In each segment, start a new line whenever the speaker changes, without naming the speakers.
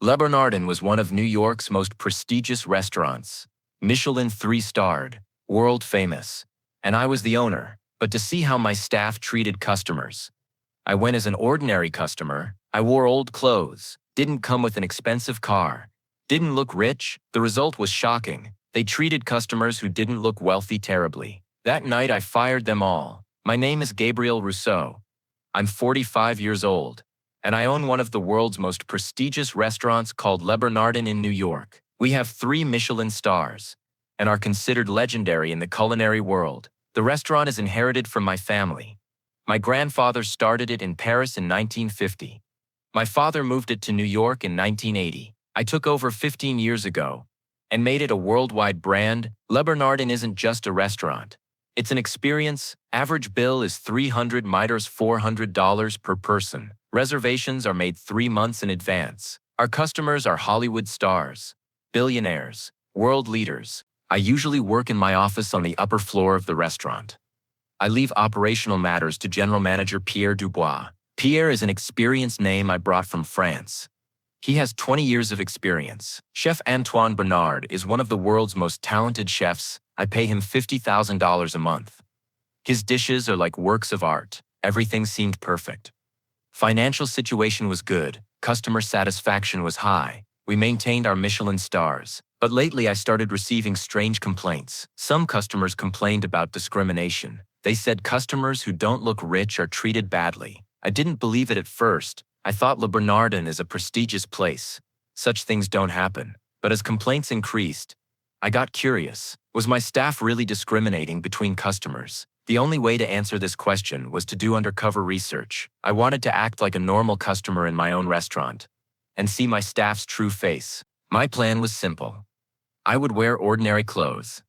Le Bernardin was one of New York's most prestigious restaurants, Michelin 3-starred, world famous, and I was the owner. But to see how my staff treated customers. I went as an ordinary customer. I wore old clothes, didn't come with an expensive car, didn't look rich. The result was shocking. They treated customers who didn't look wealthy terribly. That night I fired them all. My name is Gabriel Rousseau. I'm 45 years old, and I own one of the world's most prestigious restaurants called Le Bernardin in New York. We have 3 Michelin stars and are considered legendary in the culinary world. The restaurant is inherited from my family. My grandfather started it in Paris in 1950. My father moved it to New York in 1980. I took over 15 years ago and made it a worldwide brand. Le Bernardin isn't just a restaurant. It's an experience. Average bill is $300 $400 per person. Reservations are made 3 months in advance. Our customers are Hollywood stars, billionaires, world leaders. I usually work in my office on the upper floor of the restaurant. I leave operational matters to General Manager Pierre Dubois. Pierre is an experienced name I brought from France. He has 20 years of experience. Chef Antoine Bernard is one of the world's most talented chefs. I pay him $50,000 a month. His dishes are like works of art. Everything seemed perfect. Financial situation was good. Customer satisfaction was high. We maintained our Michelin stars. But lately I started receiving strange complaints. Some customers complained about discrimination. They said customers who don't look rich are treated badly. I didn't believe it at first. I thought Le Bernardin is a prestigious place. Such things don't happen. But as complaints increased, I got curious. Was my staff really discriminating between customers? The only way to answer this question was to do undercover research. I wanted to act like a normal customer in my own restaurant and see my staff's true face. My plan was simple. I would wear ordinary clothes,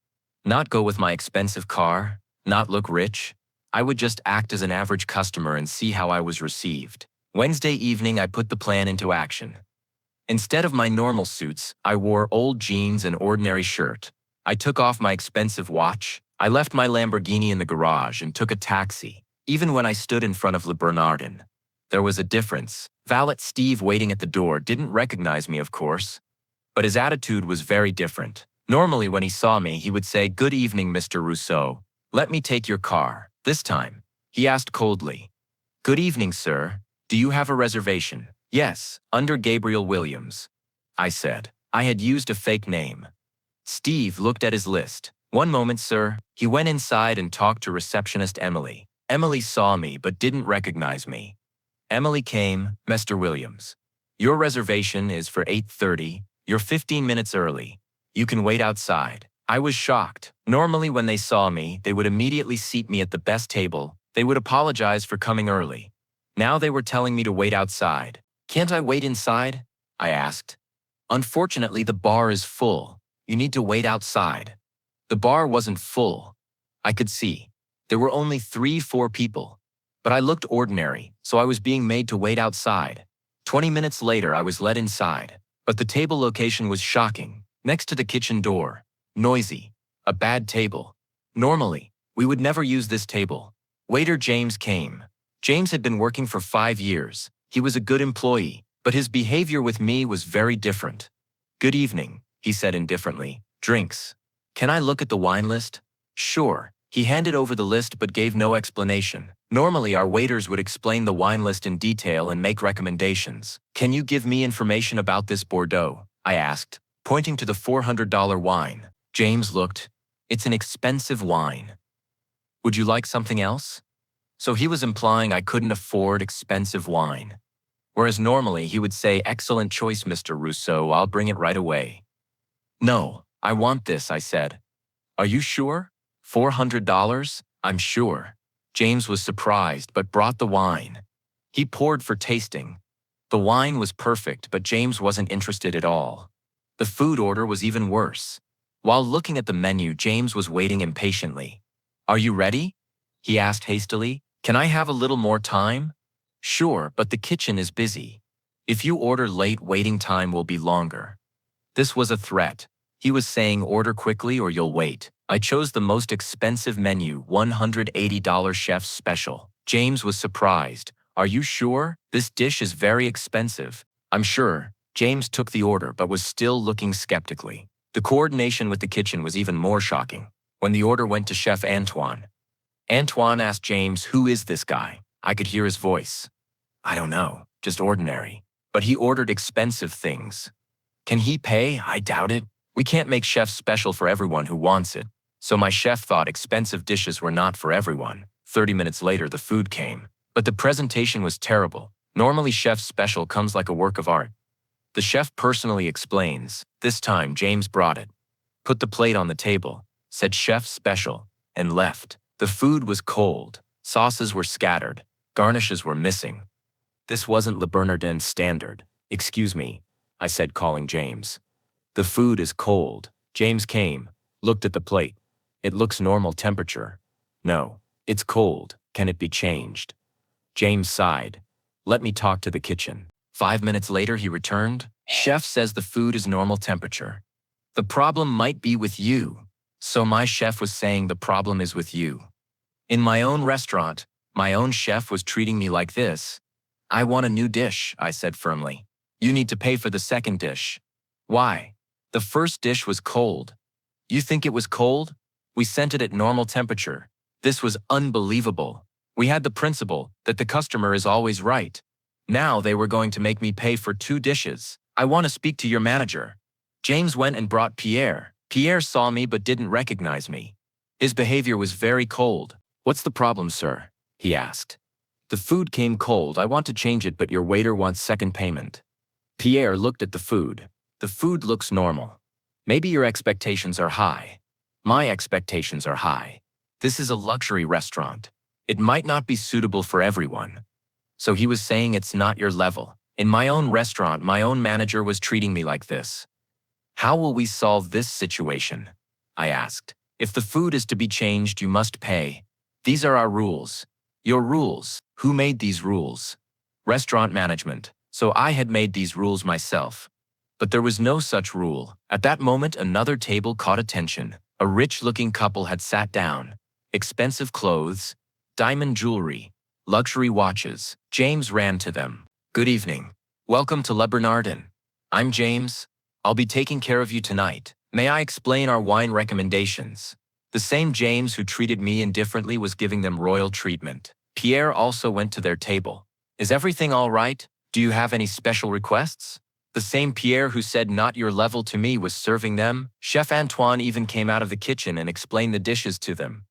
not go with my expensive car, not look rich. I would just act as an average customer and see how I was received. Wednesday evening, I put the plan into action. Instead of my normal suits, I wore old jeans and ordinary shirt. I took off my expensive watch. I left my Lamborghini in the garage and took a taxi. Even when I stood in front of Le Bernardin, there was a difference. Valet Steve waiting at the door didn't recognize me, of course, but his attitude was very different. Normally when he saw me, he would say, "Good evening, Mr. Rousseau. Let me take your car." This time, he asked coldly, "Good evening, sir. Do you have a reservation?" "Yes, under Gabriel Williams," I said. I had used a fake name. Steve looked at his list. "One moment, sir." He went inside and talked to receptionist Emily. Emily saw me but didn't recognize me. Emily came, "Mr. Williams, your reservation is for 8:30. You're 15 minutes early. You can wait outside." I was shocked. Normally when they saw me, they would immediately seat me at the best table. They would apologize for coming early. Now they were telling me to wait outside. "Can't I wait inside?" I asked. "Unfortunately, the bar is full. You need to wait outside." The bar wasn't full. I could see. There were only 3-4 people. But I looked ordinary, so I was being made to wait outside. 20 minutes later, I was let inside. But the table location was shocking. Next to the kitchen door. Noisy. A bad table. Normally, we would never use this table. Waiter James came. James had been working for 5 years. He was a good employee, but his behavior with me was very different. "Good evening," he said indifferently. "Drinks. Can I look at the wine list?" "Sure." He handed over the list but gave no explanation. Normally, our waiters would explain the wine list in detail and make recommendations. "Can you give me information about this Bordeaux?" I asked, pointing to the $400 wine. James looked. "It's an expensive wine. Would you like something else?" So he was implying I couldn't afford expensive wine. Whereas normally he would say, "Excellent choice, Mr. Rousseau, I'll bring it right away." "No, I want this," I said. "Are you sure? $400? "I'm sure." James was surprised but brought the wine. He poured for tasting. The wine was perfect, but James wasn't interested at all. The food order was even worse. While looking at the menu, James was waiting impatiently. "Are you ready?" he asked hastily. "Can I have a little more time?" "Sure, but the kitchen is busy. If you order late, waiting time will be longer." This was a threat. He was saying, "Order quickly or you'll wait." I chose the most expensive menu, $180 chef's special. James was surprised. "Are you sure? This dish is very expensive." "I'm sure. James took the order but was still looking skeptically. The coordination with the kitchen was even more shocking. When the order went to Chef Antoine, Antoine asked James, "Who is this guy?" I could hear his voice. "I don't know, just ordinary. But he ordered expensive things. Can he pay? I doubt it. We can't make chefs special for everyone who wants it." So my chef thought expensive dishes were not for everyone. 30 minutes later, the food came. But the presentation was terrible. Normally, chef's special comes like a work of art. The chef personally explains. This time, James brought it, put the plate on the table, said chef special, and left. The food was cold. Sauces were scattered. Garnishes were missing. This wasn't Le Bernardin standard. "Excuse me," I said, calling James. "The food is cold." James came, looked at the plate. "It looks normal temperature." "No, it's cold. Can it be changed?" James sighed. "Let me talk to the kitchen." 5 minutes later, he returned. "Chef says the food is normal temperature. The problem might be with you." So my chef was saying the problem is with you. In my own restaurant, my own chef was treating me like this. "I want a new dish," I said firmly. "You need to pay for the second dish." "Why? The first dish was cold." "You think it was cold? We sent it at normal temperature." This was unbelievable. We had the principle that the customer is always right. Now they were going to make me pay for 2 dishes. "I want to speak to your manager." James went and brought Pierre. Pierre saw me but didn't recognize me. His behavior was very cold. "What's the problem, sir?" he asked. "The food came cold. I want to change it, but your waiter wants second payment." Pierre looked at the food. "The food looks normal. Maybe your expectations are high. My expectations are high. This is a luxury restaurant. It might not be suitable for everyone." So he was saying it's not your level. In my own restaurant, my own manager was treating me like this. "How will we solve this situation?" I asked. "If the food is to be changed, you must pay. These are our rules." "Your rules? Who made these rules?" "Restaurant management." So I had made these rules myself. But there was no such rule. At that moment, another table caught attention. A rich-looking couple had sat down. Expensive clothes, diamond jewelry, luxury watches. James ran to them. "Good evening. Welcome to Le Bernardin. I'm James. I'll be taking care of you tonight. May I explain our wine recommendations?" The same James who treated me indifferently was giving them royal treatment. Pierre also went to their table. "Is everything all right? Do you have any special requests?" The same Pierre who said "not your level" to me was serving them. Chef Antoine even came out of the kitchen and explained the dishes to them.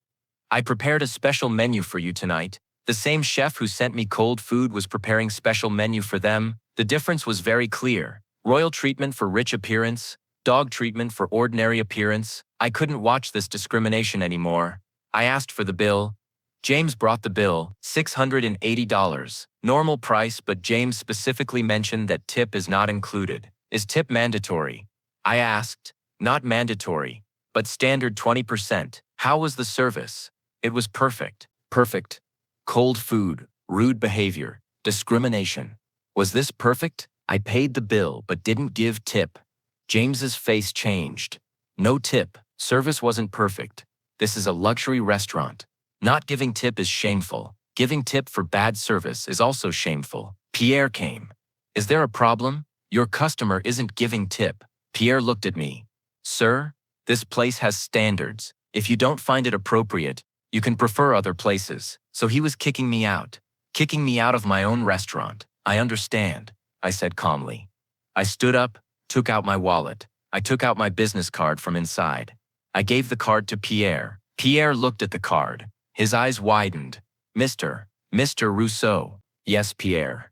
"I prepared a special menu for you tonight." The same chef who sent me cold food was preparing special menu for them. The difference was very clear. Royal treatment for rich appearance, dog treatment for ordinary appearance. I couldn't watch this discrimination anymore. I asked for the bill. James brought the bill, $680. Normal price, but James specifically mentioned that tip is not included. "Is tip mandatory?" I asked. "Not mandatory, but standard 20%. How was the service?" "It was perfect." Perfect. Cold food, rude behavior, discrimination. Was this perfect? I paid the bill but didn't give tip. James's face changed. "No tip. Service wasn't perfect. This is a luxury restaurant. Not giving tip is shameful. Giving tip for bad service is also shameful." Pierre came. "Is there a problem? Your customer isn't giving tip." Pierre looked at me. "Sir, this place has standards. If you don't find it appropriate, you can prefer other places." So he was kicking me out. Kicking me out of my own restaurant. "I understand," I said calmly. I stood up, took out my wallet. I took out my business card from inside. I gave the card to Pierre. Pierre looked at the card. His eyes widened. Mr. Rousseau." "Yes, Pierre.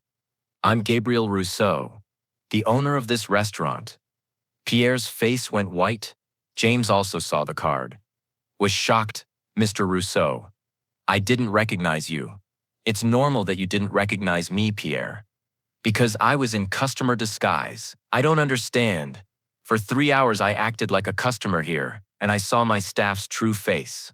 I'm Gabriel Rousseau, the owner of this restaurant." Pierre's face went white. James also saw the card. Was shocked. "Mr. Rousseau, I didn't recognize you." "It's normal that you didn't recognize me, Pierre. Because I was in customer disguise. I don't understand. For 3 hours I acted like a customer here, and I saw my staff's true face."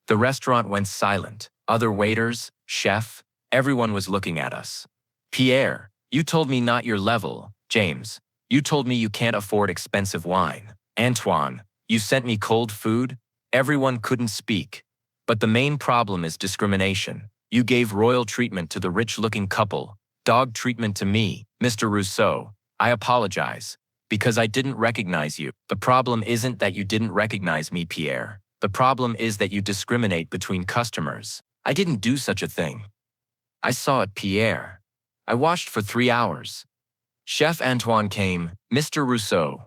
The restaurant went silent. Other waiters, chef, everyone was looking at us. "Pierre, you told me not your level." "James, you told me you can't afford expensive wine." "Antoine, you sent me cold food." Everyone couldn't speak. But the main problem is discrimination. You gave royal treatment to the rich-looking couple, dog treatment to me. "Mr. Rousseau, I apologize. Because I didn't recognize you. The problem isn't that you didn't recognize me, Pierre. The problem is that you discriminate between customers. I didn't do such a thing. I saw it, Pierre. I watched for 3 hours. Chef Antoine came, Mr. Rousseau.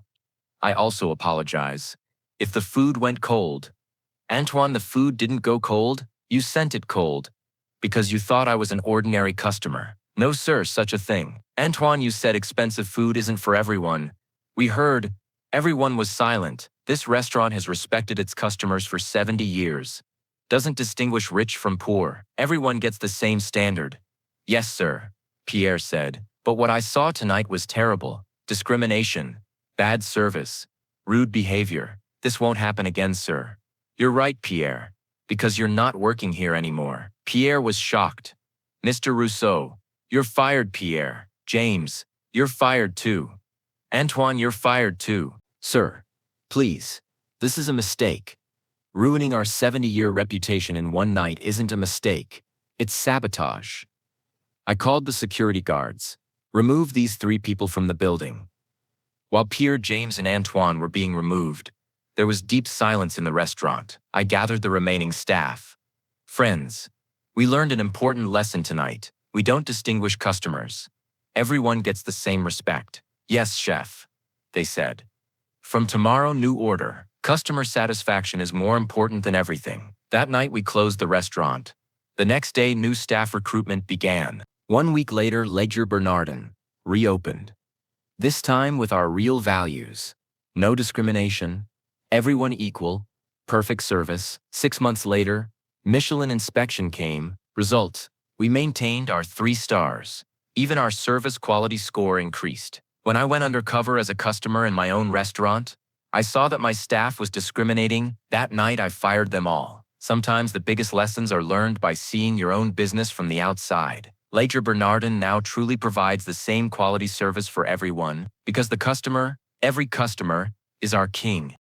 I also apologize. If the food went cold. Antoine, the food didn't go cold. You sent it cold. Because you thought I was an ordinary customer. No, sir, such a thing. Antoine, you said expensive food isn't for everyone. We heard. Everyone was silent. This restaurant has respected its customers for 70 years. Doesn't distinguish rich from poor. Everyone gets the same standard. Yes, sir, Pierre said. But what I saw tonight was terrible. Discrimination. Bad service. Rude behavior. This won't happen again, sir. You're right, Pierre. Because you're not working here anymore. Pierre was shocked. Mr. Rousseau, you're fired, Pierre. James, you're fired too. Antoine, you're fired too. Sir, please. This is a mistake. Ruining our 70-year reputation in one night isn't a mistake. It's sabotage. I called the security guards. Remove these 3 people from the building. While Pierre, James, and Antoine were being removed, there was deep silence in the restaurant. I gathered the remaining staff. Friends, we learned an important lesson tonight. We don't distinguish customers. Everyone gets the same respect. Yes, chef, they said. From tomorrow, new order. Customer satisfaction is more important than everything. That night, we closed the restaurant. The next day, new staff recruitment began. 1 week later, Ledger Bernardin reopened. This time with our real values. No discrimination. Everyone equal. Perfect service. 6 months later, Michelin inspection came. Result: we maintained our 3 stars. Even our service quality score increased. When I went undercover as a customer in my own restaurant, I saw that my staff was discriminating. That night, I fired them all. Sometimes the biggest lessons are learned by seeing your own business from the outside. Ledger Bernardin now truly provides the same quality service for everyone because every customer, is our king.